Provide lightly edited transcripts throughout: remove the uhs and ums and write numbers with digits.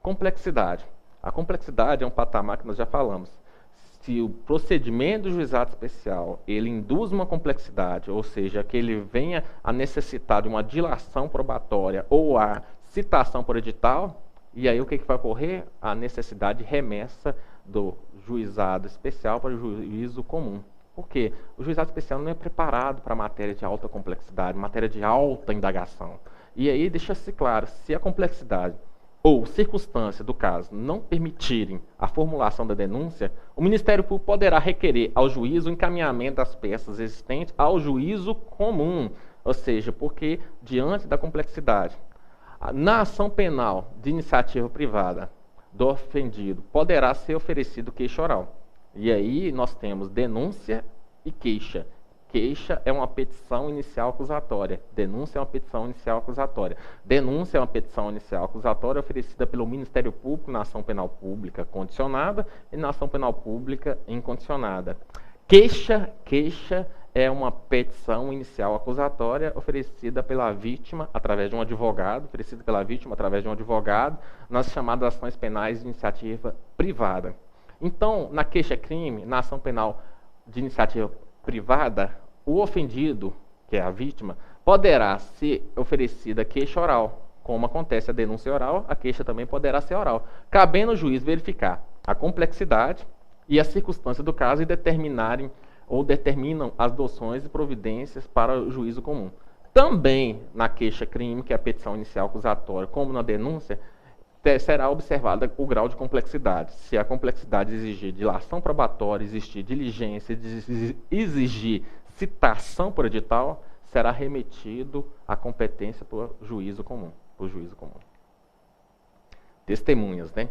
Complexidade. A complexidade é um patamar que nós já falamos. Se o procedimento do juizado especial ele induz uma complexidade, ou seja, que ele venha a necessitar de uma dilação probatória ou a citação por edital, e aí o que vai ocorrer? A necessidade de remessa do juizado especial para o juízo comum. Por quê? O juizado especial não é preparado para matéria de alta complexidade, matéria de alta indagação. E aí deixa-se claro, se a complexidade ou circunstância do caso não permitirem a formulação da denúncia, o Ministério Público poderá requerer ao juiz o encaminhamento das peças existentes ao juízo comum, ou seja, porque diante da complexidade, na ação penal de iniciativa privada do ofendido, poderá ser oferecido queixa oral. E aí nós temos denúncia e queixa. Queixa é uma petição inicial acusatória. Denúncia é uma petição inicial acusatória. Denúncia é uma petição inicial acusatória oferecida pelo Ministério Público na ação penal pública condicionada e na ação penal pública incondicionada. Queixa é uma petição inicial acusatória oferecida pela vítima através de um advogado, nas chamadas ações penais de iniciativa privada. Então, na queixa-crime, na ação penal de iniciativa privada, o ofendido, que é a vítima, poderá ser oferecida queixa oral. Como acontece a denúncia oral, a queixa também poderá ser oral, cabendo ao juiz verificar a complexidade e a circunstância do caso e determinam as adoções e providências para o juízo comum. Também na queixa-crime, que é a petição inicial acusatória, como na denúncia, será observado o grau de complexidade. Se a complexidade exigir dilação probatória, existir diligência, exigir citação por edital, será remetido à competência para o juízo comum. Testemunhas, né?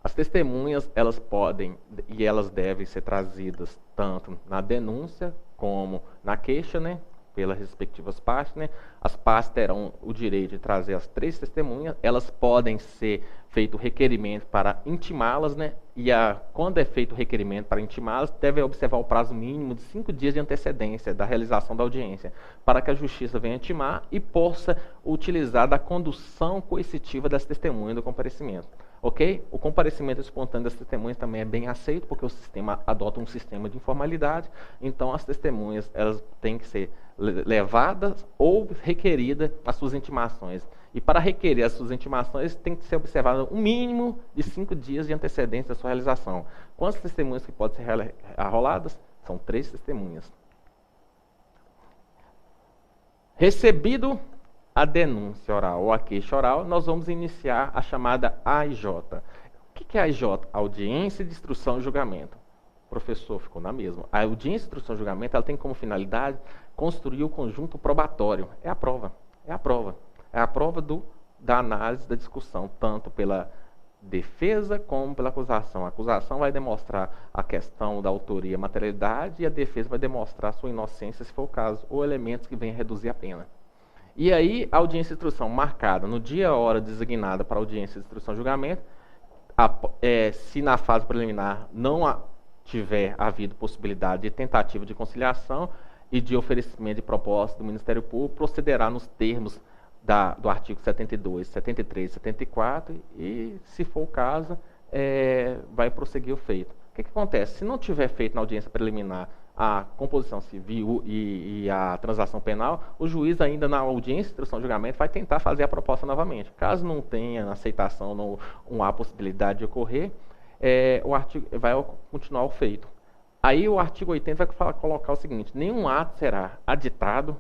As testemunhas, elas podem e elas devem ser trazidas tanto na denúncia como na queixa, né? Pelas respectivas partes, né? As partes terão o direito de trazer as 3 testemunhas, elas podem ser feito requerimento para intimá-las, né? E quando é feito o requerimento para intimá-las, deve observar o prazo mínimo de 5 dias de antecedência da realização da audiência, para que a justiça venha intimar e possa utilizar da condução coercitiva das testemunhas do comparecimento. Ok? O comparecimento espontâneo das testemunhas também é bem aceito, porque o sistema adota um sistema de informalidade, então as testemunhas elas têm que ser levadas ou requeridas as suas intimações. E para requerer as suas intimações, tem que ser observado um mínimo de 5 dias de antecedência da sua realização. Quantas testemunhas que podem ser arroladas? São 3 testemunhas. Recebido a denúncia oral ou a queixa oral, nós vamos iniciar a chamada AIJ. O que é AIJ? Audiência de Instrução e Julgamento. O professor ficou na mesma. A audiência de instrução e julgamento ela tem como finalidade construir o conjunto probatório. É a prova. É a prova. É a prova da análise, da discussão, tanto pela defesa como pela acusação. A acusação vai demonstrar a questão da autoria e materialidade e a defesa vai demonstrar sua inocência, se for o caso, ou elementos que venham reduzir a pena. E aí, a audiência de instrução marcada no dia e hora designada para a audiência de instrução e julgamento, se na fase preliminar não tiver havido possibilidade de tentativa de conciliação e de oferecimento de proposta do Ministério Público, procederá nos termos do artigo 72, 73 e 74 e, se for o caso, vai prosseguir o feito. O que acontece? Se não tiver feito na audiência preliminar a composição civil e a transação penal, o juiz ainda na audiência de instrução e julgamento vai tentar fazer a proposta novamente. Caso não tenha aceitação, não há possibilidade de ocorrer, o artigo vai continuar o feito. Aí o artigo 80 vai colocar o seguinte: nenhum ato será aditado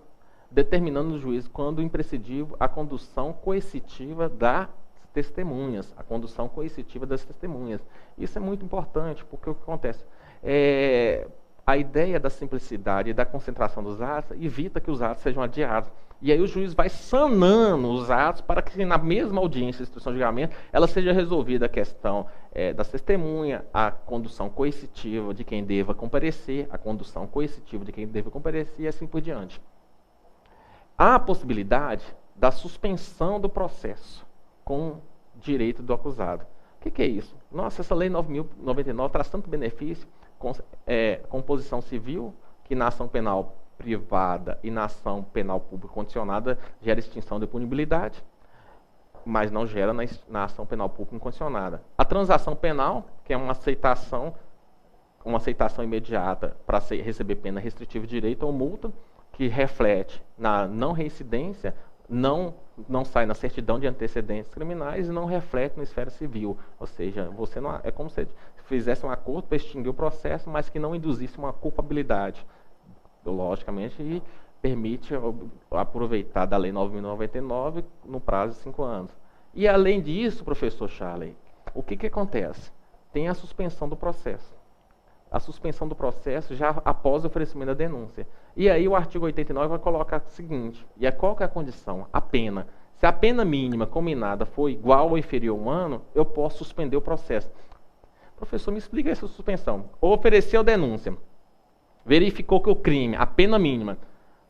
determinando o juiz quando imprescindível a condução coercitiva das testemunhas. A condução coercitiva das testemunhas. Isso é muito importante, porque o que acontece? A ideia da simplicidade e da concentração dos atos evita que os atos sejam adiados. E aí o juiz vai sanando os atos para que na mesma audiência de instrução e julgamento ela seja resolvida a questão das testemunhas, a condução coercitiva de quem deva comparecer, a condução coercitiva de quem deva comparecer e assim por diante. Há a possibilidade da suspensão do processo com direito do acusado. O que é isso? Nossa, essa lei 9.099 traz tanto benefício, composição civil, que na ação penal privada e na ação penal pública condicionada gera extinção de punibilidade. mas não gera na ação penal pública incondicionada. A transação penal, que é uma aceitação imediata para receber pena restritiva de direito ou multa, que reflete na não reincidência, não sai na certidão de antecedentes criminais e não reflete na esfera civil. Ou seja, você não, é como se fizesse um acordo para extinguir o processo, mas que não induzisse uma culpabilidade, logicamente, e permite aproveitar da Lei 9.099 no prazo de 5 anos. E além disso, professor Charley, o que acontece? Tem a suspensão do processo. A suspensão do processo já após o oferecimento da denúncia. E aí o artigo 89 vai colocar o seguinte, qual que é a condição? A pena. Se a pena mínima combinada for igual ou inferior a 1 ano, eu posso suspender o processo. Professor, me explica essa suspensão. Ofereceu denúncia, verificou que o crime, a pena mínima,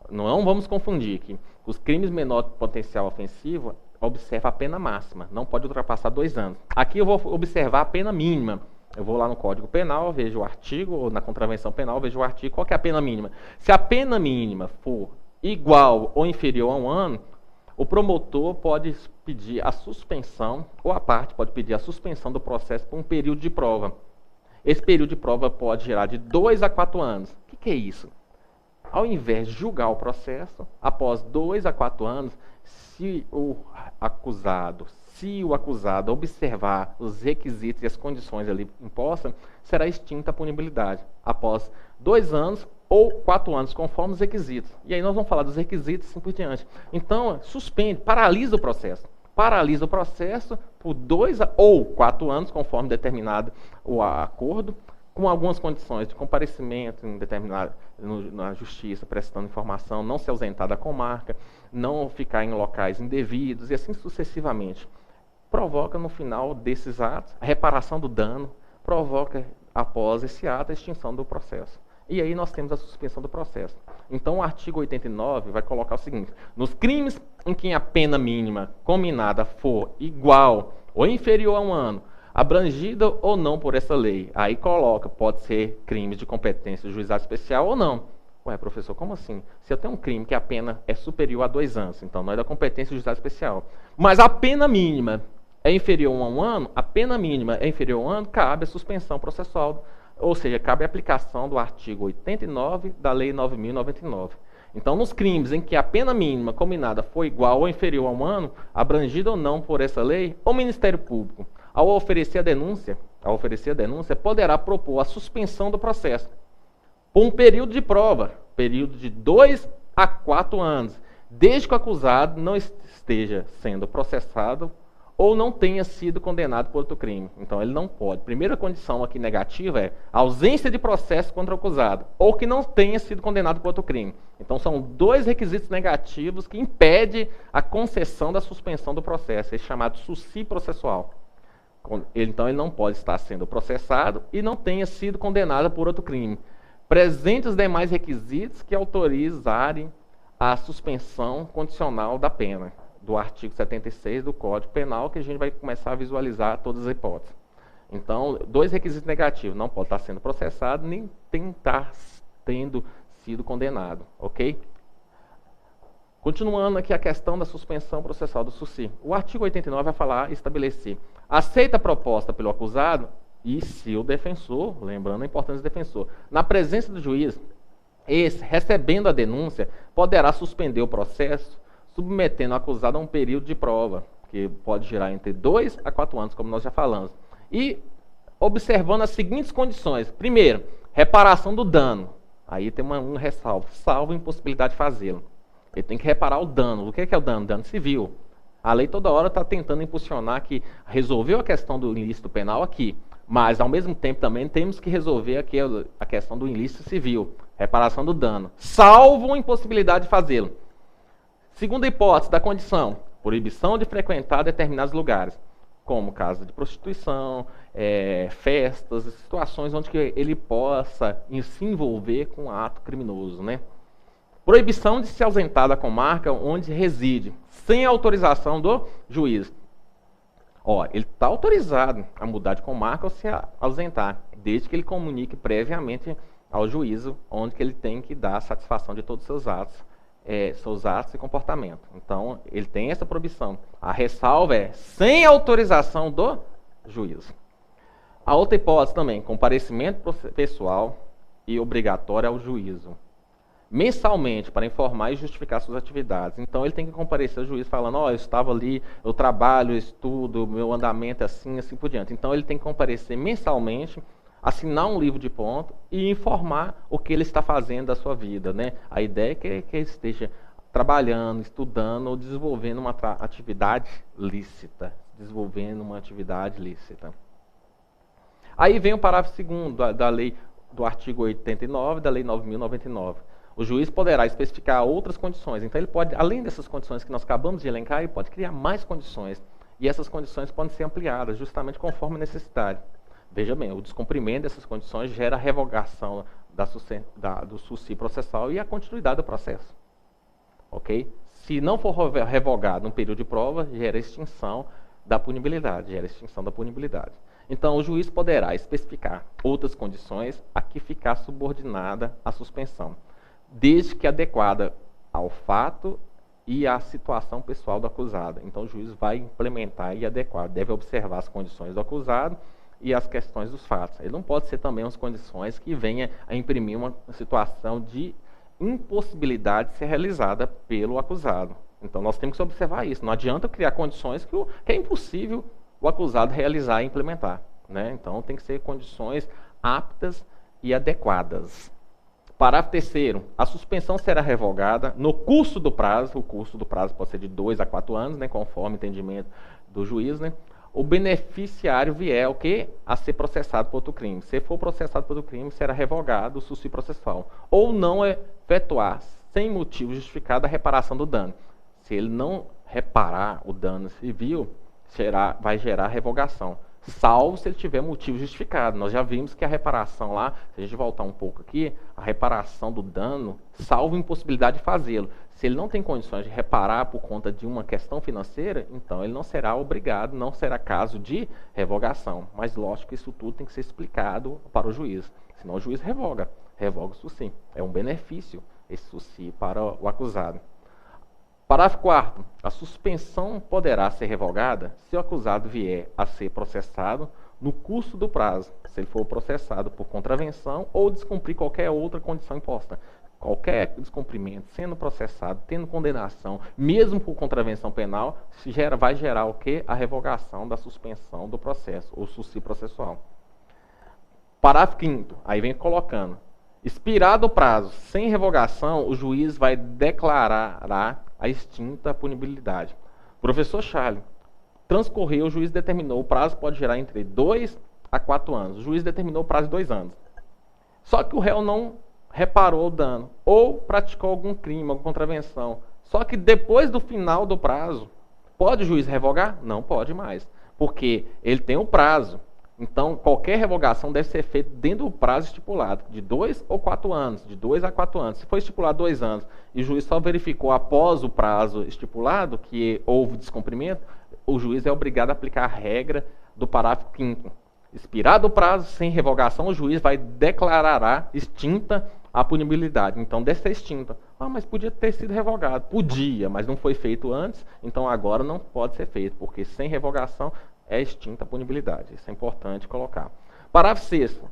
não vamos confundir que os crimes menor potencial ofensivo observa a pena máxima, não pode ultrapassar 2 anos. Aqui eu vou observar a pena mínima. Eu vou lá no Código Penal, vejo o artigo, ou na contravenção penal, vejo o artigo, qual que é a pena mínima? Se a pena mínima for igual ou inferior a 1 ano, o promotor pode pedir a suspensão, ou a parte pode pedir a suspensão do processo por um período de prova. Esse período de prova pode gerar de 2 a 4 anos. O que é isso? Ao invés de julgar o processo, após 2 a 4 anos, se o acusado observar os requisitos e as condições ali impostas, será extinta a punibilidade após 2 anos ou 4 anos, conforme os requisitos. E aí nós vamos falar dos requisitos e assim por diante. Então, suspende, paralisa o processo. Paralisa o processo por 2 ou 4 anos, conforme determinado o acordo, com algumas condições de comparecimento na justiça, prestando informação, não se ausentar da comarca, não ficar em locais indevidos e assim sucessivamente. Provoca no final desses atos a reparação do dano, provoca após esse ato a extinção do processo. E aí nós temos a suspensão do processo. Então o artigo 89 vai colocar o seguinte: nos crimes em que a pena mínima combinada for igual ou inferior a 1 ano, abrangida ou não por essa lei, aí coloca, pode ser crimes de competência do juizado especial ou não. Ué, professor, como assim? Se eu tenho um crime que a pena é superior a 2 anos, então não é da competência do juizado especial, mas a pena mínima é inferior a 1 ano, a pena mínima é inferior a 1 ano, cabe a suspensão processual, ou seja, cabe a aplicação do artigo 89 da Lei 9.099. Então, nos crimes em que a pena mínima combinada for igual ou inferior a 1 ano, abrangida ou não por essa lei, o Ministério Público, ao oferecer a denúncia, poderá propor a suspensão do processo por um período de prova, período de 2 a 4 anos, desde que o acusado não esteja sendo processado ou não tenha sido condenado por outro crime. Então, ele não pode. Primeira condição aqui negativa é a ausência de processo contra o acusado, ou que não tenha sido condenado por outro crime. Então, são 2 requisitos negativos que impedem a concessão da suspensão do processo, é chamado susci processual. Então, ele não pode estar sendo processado e não tenha sido condenado por outro crime. Presentes os demais requisitos que autorizarem a suspensão condicional da pena, do artigo 76 do Código Penal, que a gente vai começar a visualizar todas as hipóteses. Então, 2 requisitos negativos: não pode estar sendo processado, nem estar tendo sido condenado, ok? Continuando aqui a questão da suspensão processual do susci. O artigo 89 vai estabelecer: aceita a proposta pelo acusado e se o defensor, lembrando a importância do defensor, na presença do juiz, esse, recebendo a denúncia, poderá suspender o processo, submetendo o acusado a um período de prova, que pode girar entre 2 a 4 anos, como nós já falamos. E observando as seguintes condições. Primeiro, reparação do dano. Aí tem um ressalvo: salvo impossibilidade de fazê-lo. Ele tem que reparar o dano. O que é o dano? Dano civil. A lei toda hora está tentando impulsionar que resolveu a questão do ilícito penal aqui, mas ao mesmo tempo também temos que resolver aqui a questão do ilícito civil, reparação do dano, salvo impossibilidade de fazê-lo. Segunda hipótese da condição: proibição de frequentar determinados lugares, como casa de prostituição, festas, situações onde ele possa se envolver com um ato criminoso, né? Proibição de se ausentar da comarca onde reside, sem autorização do juiz. Ele está autorizado a mudar de comarca ou se ausentar, desde que ele comunique previamente ao juízo onde que ele tem que dar a satisfação de todos os seus atos seus atos e comportamento. Então, ele tem essa proibição. A ressalva é sem autorização do juiz. A outra hipótese também, comparecimento pessoal e obrigatório ao juízo. Mensalmente, para informar e justificar suas atividades. Então, ele tem que comparecer ao juiz falando, eu estava ali, eu trabalho, eu estudo, meu andamento é assim, assim por diante. Então, ele tem que comparecer mensalmente, assinar um livro de ponto e informar o que ele está fazendo da sua vida, né? A ideia é que ele esteja trabalhando, estudando ou desenvolvendo uma atividade lícita. Aí vem o parágrafo 2º da lei do artigo 89 da lei 9.099. O juiz poderá especificar outras condições. Então, ele pode, além dessas condições que nós acabamos de elencar, ele pode criar mais condições. E essas condições podem ser ampliadas, justamente conforme a necessidade. Veja bem, o descumprimento dessas condições gera a revogação do SUSI processal e a continuidade do processo. Ok? Se não for revogado no período de prova, gera extinção da punibilidade. Então, o juiz poderá especificar outras condições a que ficar subordinada à suspensão, desde que adequada ao fato e à situação pessoal do acusado. Então, o juiz vai implementar e adequar, deve observar as condições do acusado e as questões dos fatos. Ele não pode ser também as condições que venha a imprimir uma situação de impossibilidade de ser realizada pelo acusado. Então, nós temos que observar isso. Não adianta criar condições que é impossível o acusado realizar e implementar, né? Então, tem que ser condições aptas e adequadas. Parágrafo 3º. A suspensão será revogada no curso do prazo. O curso do prazo pode ser de 2 a 4 anos, né, conforme o entendimento do juiz, né? O beneficiário vier a ser processado por outro crime. Se for processado por outro crime, será revogado o SUSI processual. Ou não efetuar, sem motivo justificado, a reparação do dano. Se ele não reparar o dano civil, vai gerar revogação, salvo se ele tiver motivo justificado. Nós já vimos que a reparação lá, se a gente voltar um pouco aqui, a reparação do dano, salvo impossibilidade de fazê-lo. Se ele não tem condições de reparar por conta de uma questão financeira, então ele não será obrigado, não será caso de revogação. Mas lógico que isso tudo tem que ser explicado para o juiz, senão o juiz revoga o SUSI. É um benefício esse SUSI para o acusado. Parágrafo 4º. A suspensão poderá ser revogada se o acusado vier a ser processado no curso do prazo, se ele for processado por contravenção ou descumprir qualquer outra condição imposta. Qualquer descumprimento, sendo processado, tendo condenação, mesmo por contravenção penal, vai gerar o quê? A revogação da suspensão do processo, ou SUSI processual. Parágrafo 5º. Aí vem colocando. Expirado o prazo sem revogação, o juiz vai declarar a extinta punibilidade. Professor Charlie, transcorreu, o juiz determinou, o prazo pode gerar entre 2 a 4 anos. O juiz determinou o prazo de 2 anos. Só que o réu não reparou o dano, ou praticou algum crime, alguma contravenção. Só que depois do final do prazo, pode o juiz revogar? Não pode mais, porque ele tem um prazo. Então, qualquer revogação deve ser feita dentro do prazo estipulado, de 2 ou 4 anos, de 2 a 4 anos. Se for estipulado 2 anos e o juiz só verificou após o prazo estipulado que houve descumprimento, o juiz é obrigado a aplicar a regra do parágrafo 5º. Expirado o prazo, sem revogação, o juiz vai declarar extinta a punibilidade. Então, deve ser extinta. Mas podia ter sido revogado. Podia, mas não foi feito antes, então agora não pode ser feito, porque sem revogação é extinta a punibilidade. Isso é importante colocar. Parágrafo 6º.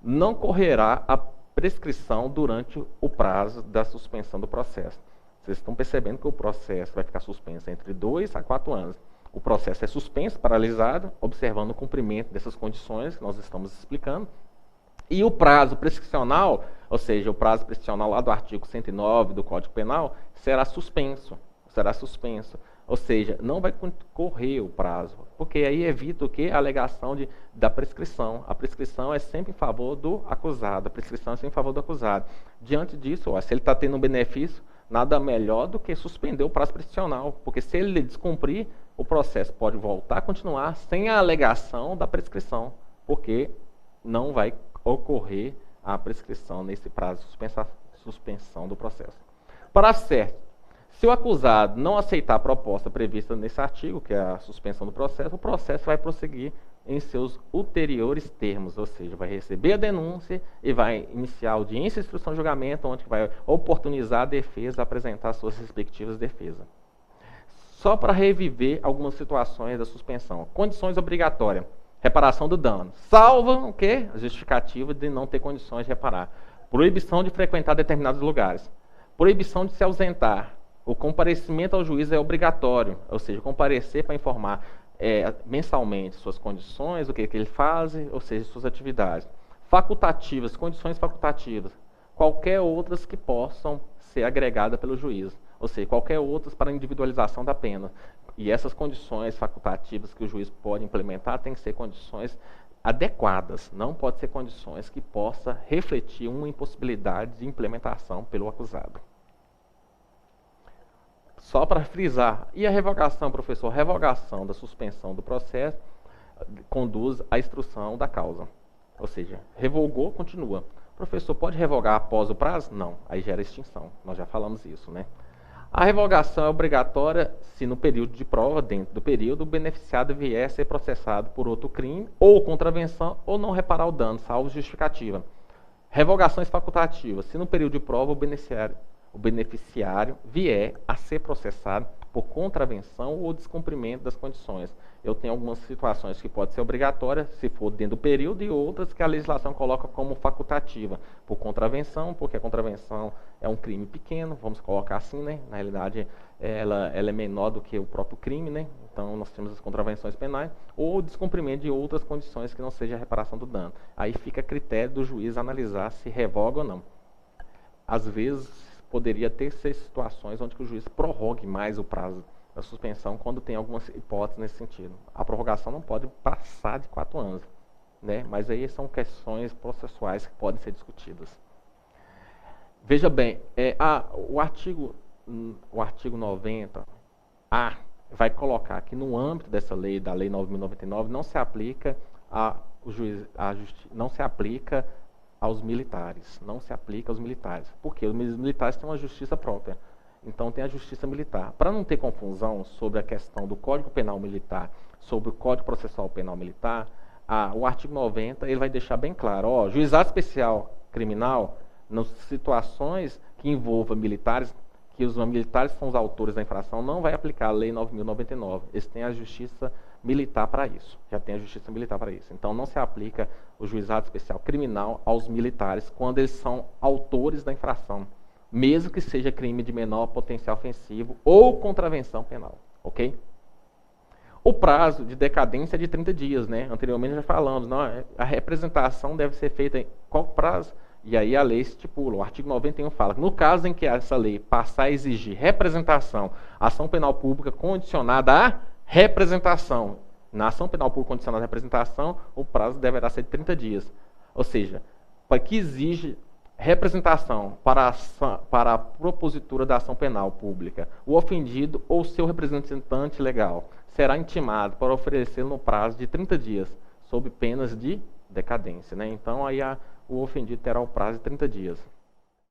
Não correrá a prescrição durante o prazo da suspensão do processo. Vocês estão percebendo que o processo vai ficar suspenso entre 2 a 4 anos. O processo é suspenso, paralisado, observando o cumprimento dessas condições que nós estamos explicando. E o prazo prescricional, ou seja, o prazo prescricional lá do artigo 109 do Código Penal, será suspenso. Ou seja, não vai correr o prazo, porque aí evita o quê? A alegação da prescrição. A prescrição é sempre em favor do acusado. Diante disso, se ele está tendo um benefício, nada melhor do que suspender o prazo prescricional, porque se ele descumprir, o processo pode voltar a continuar sem a alegação da prescrição, porque não vai ocorrer a prescrição nesse prazo de suspensão do processo. Parágrafo 7º. Se o acusado não aceitar a proposta prevista nesse artigo, que é a suspensão do processo, o processo vai prosseguir em seus ulteriores termos, ou seja, vai receber a denúncia e vai iniciar a audiência, instrução e julgamento, onde vai oportunizar a defesa a apresentar suas respectivas defesas. Só para reviver algumas situações da suspensão. Condições obrigatórias. Reparação do dano. Salva o quê? A justificativa de não ter condições de reparar. Proibição de frequentar determinados lugares. Proibição de se ausentar. O comparecimento ao juiz é obrigatório, ou seja, comparecer para informar mensalmente suas condições, o que ele faz, ou seja, suas atividades. Facultativas, condições facultativas. Qualquer outras que possam ser agregadas pelo juiz, ou seja, qualquer outras para individualização da pena. E essas condições facultativas que o juiz pode implementar têm que ser condições adequadas, não pode ser condições que possa refletir uma impossibilidade de implementação pelo acusado. Só para frisar, e a revogação, professor? Revogação da suspensão do processo conduz à instrução da causa. Ou seja, revogou, continua. Professor, pode revogar após o prazo? Não, aí gera extinção. Nós já falamos isso, né? A revogação é obrigatória se no período de prova, dentro do período, o beneficiado vier a ser processado por outro crime, ou contravenção, ou não reparar o dano, salvo justificativa. Revogações facultativas, se no período de prova o beneficiário vier a ser processado por contravenção ou descumprimento das condições. Eu tenho algumas situações que pode ser obrigatória, se for dentro do período, e outras que a legislação coloca como facultativa, por contravenção, porque a contravenção é um crime pequeno, vamos colocar assim, né? Na realidade, ela é menor do que o próprio crime, né? Então, nós temos as contravenções penais, ou descumprimento de outras condições que não seja a reparação do dano. Aí fica a critério do juiz analisar se revoga ou não. Às vezes, poderia ter situações onde o juiz prorrogue mais o prazo da suspensão quando tem algumas hipóteses nesse sentido. A prorrogação não pode passar de 4 anos, né? Mas aí são questões processuais que podem ser discutidas. Veja bem, o artigo 90A vai colocar que no âmbito dessa lei, da Lei 9.099, não se aplica não se aplica aos militares. Não se aplica aos militares. Porque os militares têm uma justiça própria. Então tem a justiça militar. Para não ter confusão sobre a questão do Código Penal Militar, sobre o Código Processual Penal Militar, o artigo 90 ele vai deixar bem claro, juizado especial criminal, nas situações que envolvam militares, que os militares são os autores da infração, não vai aplicar a Lei 9.099. Eles têm a justiça militar para isso. Já tem a justiça militar para isso. Então não se aplica o juizado especial criminal aos militares quando eles são autores da infração, mesmo que seja crime de menor potencial ofensivo ou contravenção penal, ok? O prazo de decadência é de 30 dias, né? Anteriormente já falamos, não, a representação deve ser feita em qual prazo? E aí a lei estipula, o artigo 91 fala que no caso em que essa lei passar a exigir representação, ação penal pública condicionada à representação, na ação penal pública condicionada à representação, o prazo deverá ser de 30 dias. Ou seja, para que exige representação para a propositura da ação penal pública, o ofendido ou seu representante legal será intimado para oferecer no prazo de 30 dias, sob penas de decadência, né? Então, aí o ofendido terá o prazo de 30 dias.